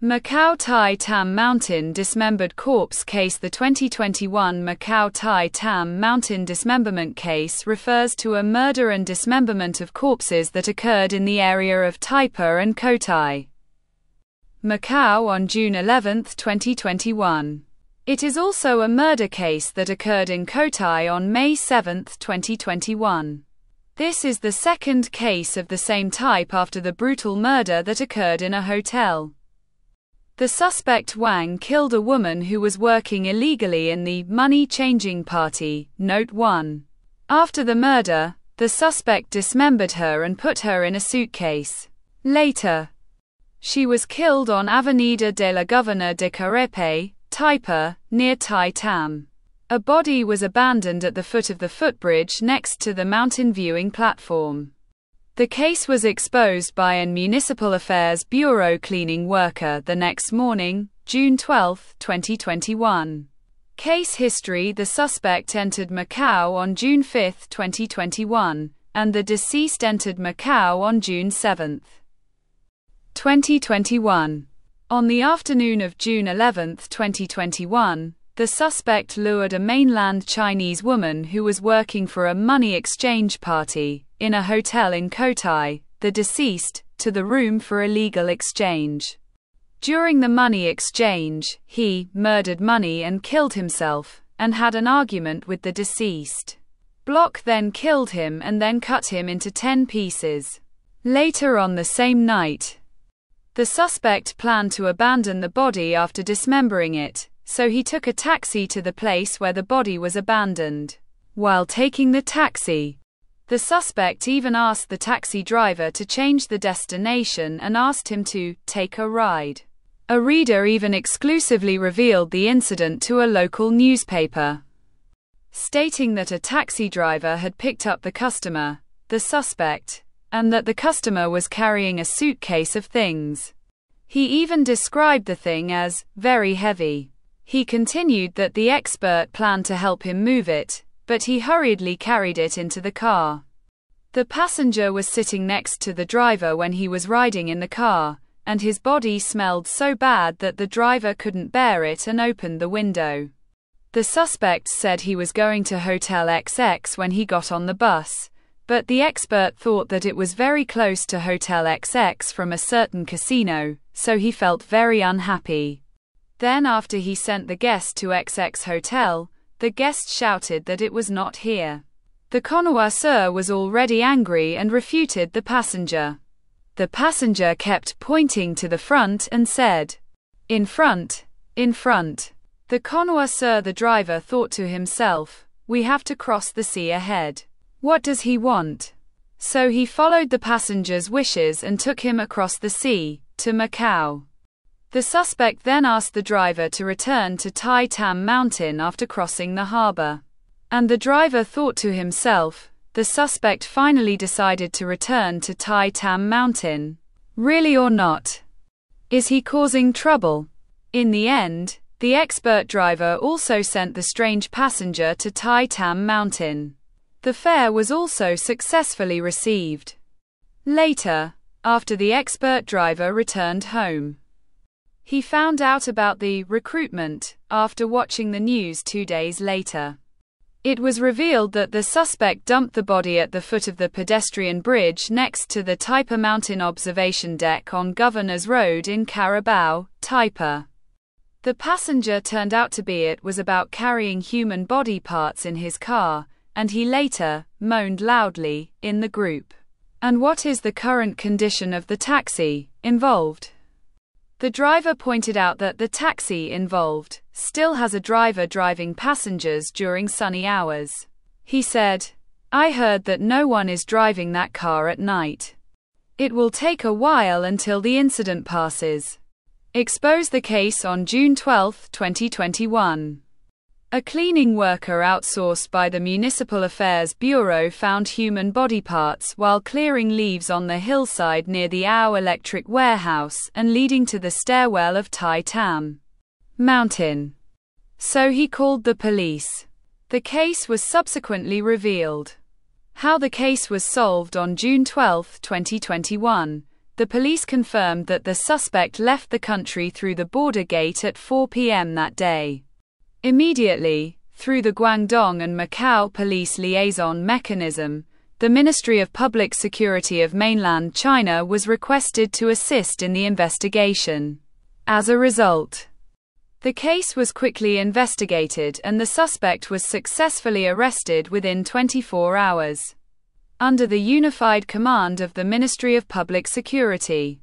Macau Tai Tam Mountain Dismembered Corpse Case. The 2021 Macau Tai Tam Mountain Dismemberment case refers to a murder and dismemberment of corpses that occurred in the area of Taipa and Cotai, Macau on June 11, 2021. It is also a murder case that occurred in Cotai on May 7, 2021. This is the second case of the same type after the brutal murder that occurred in a hotel. The suspect Wang killed a woman who was working illegally in the money-changing party, Note 1. After the murder, the suspect dismembered her and put her in a suitcase. Later, she was killed on Avenida de la Governor de Carepe, Taipa, near Tai Tam. A body was abandoned at the foot of the footbridge next to the mountain viewing platform. The case was exposed by an Municipal Affairs Bureau cleaning worker the next morning, June 12, 2021. Case history: the suspect entered Macau on June 5, 2021, and the deceased entered Macau on June 7, 2021. On the afternoon of June 11, 2021, the suspect lured a mainland Chinese woman who was working for a money exchange party in a hotel in Cotai, the deceased, to the room for illegal exchange. During the money exchange, he murdered money and killed himself, and had an argument with the deceased. Block then killed him and then cut him into 10 pieces. Later on the same night, the suspect planned to abandon the body after dismembering it, so he took a taxi to the place where the body was abandoned. While taking the taxi, the suspect even asked the taxi driver to change the destination and asked him to take a ride. A reader even exclusively revealed the incident to a local newspaper, stating that a taxi driver had picked up the customer, the suspect, and that the customer was carrying a suitcase of things. He even described the thing as very heavy. He continued that the expert planned to help him move it, but he hurriedly carried it into the car. The passenger was sitting next to the driver when he was riding in the car, and his body smelled so bad that the driver couldn't bear it and opened the window. The suspect said he was going to Hotel XX when he got on the bus, but the expert thought that it was very close to Hotel XX from a certain casino, so he felt very unhappy. Then after he sent the guest to XX Hotel, the guest shouted that it was not here. The connoisseur was already angry and refuted the passenger. The passenger kept pointing to the front and said, "In front, in front." The connoisseur, the driver, thought to himself, "We have to cross the sea ahead. What does he want?" So he followed the passenger's wishes and took him across the sea, to Macau. The suspect then asked the driver to return to Tai Tam Mountain after crossing the harbor. And the driver thought to himself, the suspect finally decided to return to Tai Tam Mountain. Really or not? Is he causing trouble? In the end, the expert driver also sent the strange passenger to Tai Tam Mountain. The fare was also successfully received. Later, after the expert driver returned home, he found out about the recruitment after watching the news 2 days later. It was revealed that the suspect dumped the body at the foot of the pedestrian bridge next to the Taipa Mountain observation deck on Governor's Road in Carabao, Taipa. The passenger turned out to be was about carrying human body parts in his car, and he later moaned loudly in the group. And what is the current condition of the taxi involved? The driver pointed out that the taxi involved still has a driver driving passengers during sunny hours. He said, "I heard that no one is driving that car at night. It will take a while until the incident passes." Exposed the case on June 12, 2021. A cleaning worker outsourced by the Municipal Affairs Bureau found human body parts while clearing leaves on the hillside near the Ao Electric Warehouse and leading to the stairwell of Tai Tam Mountain. So he called the police. The case was subsequently revealed. How the case was solved on June 12, 2021. the police confirmed that the suspect left the country through the border gate at 4 p.m. that day. Immediately, through the Guangdong and Macau police liaison mechanism, the Ministry of Public Security of mainland China was requested to assist in the investigation. As a result, the case was quickly investigated and the suspect was successfully arrested within 24 hours. Under the unified command of the Ministry of Public Security,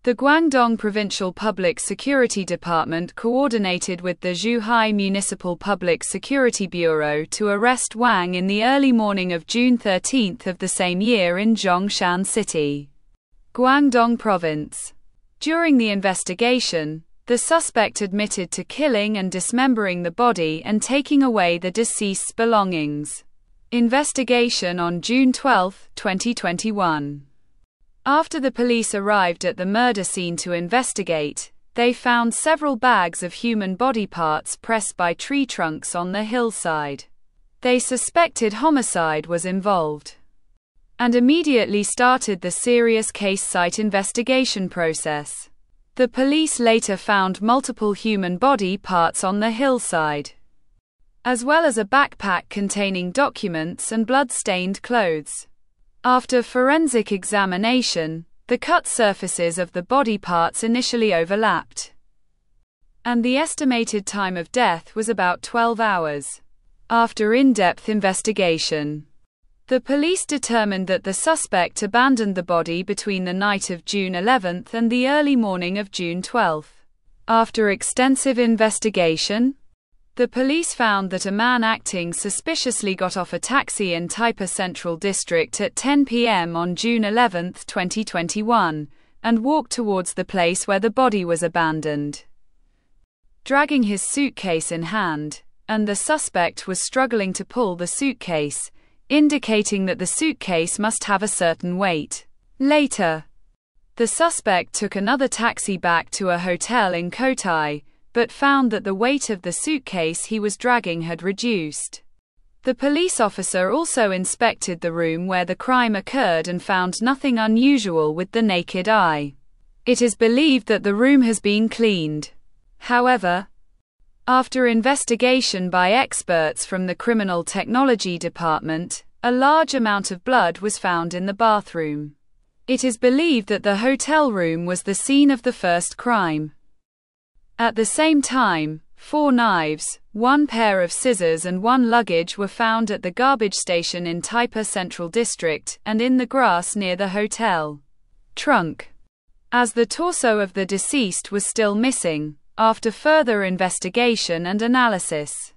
the Guangdong Provincial Public Security Department coordinated with the Zhuhai Municipal Public Security Bureau to arrest Wang in the early morning of June 13 of the same year in Zhongshan City, Guangdong Province. During the investigation, the suspect admitted to killing and dismembering the body and taking away the deceased's belongings. Investigation on June 12, 2021. After the police arrived at the murder scene to investigate, they found several bags of human body parts pressed by tree trunks on the hillside. They suspected homicide was involved and immediately started the serious case site investigation process. The police later found multiple human body parts on the hillside, as well as a backpack containing documents and blood-stained clothes. After forensic examination, the cut surfaces of the body parts initially overlapped, and the estimated time of death was about 12 hours. After in-depth investigation, the police determined that the suspect abandoned the body between the night of June 11 and the early morning of June 12. After extensive investigation, the police found that a man acting suspiciously got off a taxi in Taipei Central District at 10 p.m. on June 11, 2021, and walked towards the place where the body was abandoned, dragging his suitcase in hand, and the suspect was struggling to pull the suitcase, indicating that the suitcase must have a certain weight. Later, the suspect took another taxi back to a hotel in Cotai, but found that the weight of the suitcase he was dragging had reduced. The police officer also inspected the room where the crime occurred and found nothing unusual with the naked eye. It is believed that the room has been cleaned. However, after investigation by experts from the Criminal Technology Department, a large amount of blood was found in the bathroom. It is believed that the hotel room was the scene of the first crime. At the same time, 4 knives, 1 pair of scissors and 1 luggage were found at the garbage station in Taipei Central District and in the grass near the hotel. Trunk. As the torso of the deceased was still missing, after further investigation and analysis,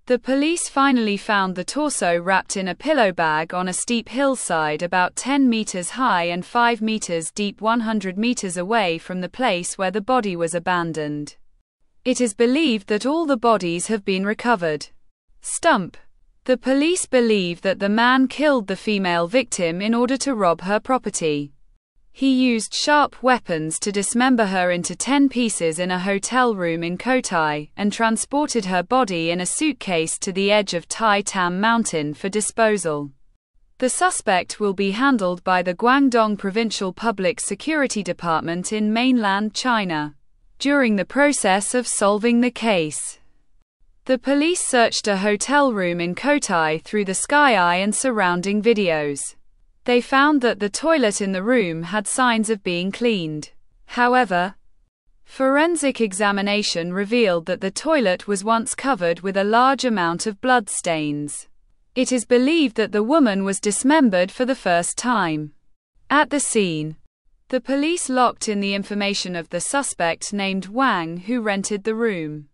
the police finally found the torso wrapped in a pillow bag on a steep hillside about 10 meters high and 5 meters deep, 100 meters away from the place where the body was abandoned. It is believed that all the bodies have been recovered. Stump. The police believe that the man killed the female victim in order to rob her property. He used sharp weapons to dismember her into 10 pieces in a hotel room in Cotai, and transported her body in a suitcase to the edge of Tai Tam Mountain for disposal. The suspect will be handled by the Guangdong Provincial Public Security Department in mainland China. During the process of solving the case, the police searched a hotel room in Cotai through the Sky Eye and surrounding videos. They found that the toilet in the room had signs of being cleaned. However, forensic examination revealed that the toilet was once covered with a large amount of blood stains. It is believed that the woman was dismembered for the first time. At the scene, the police locked in the information of the suspect named Wang, who rented the room.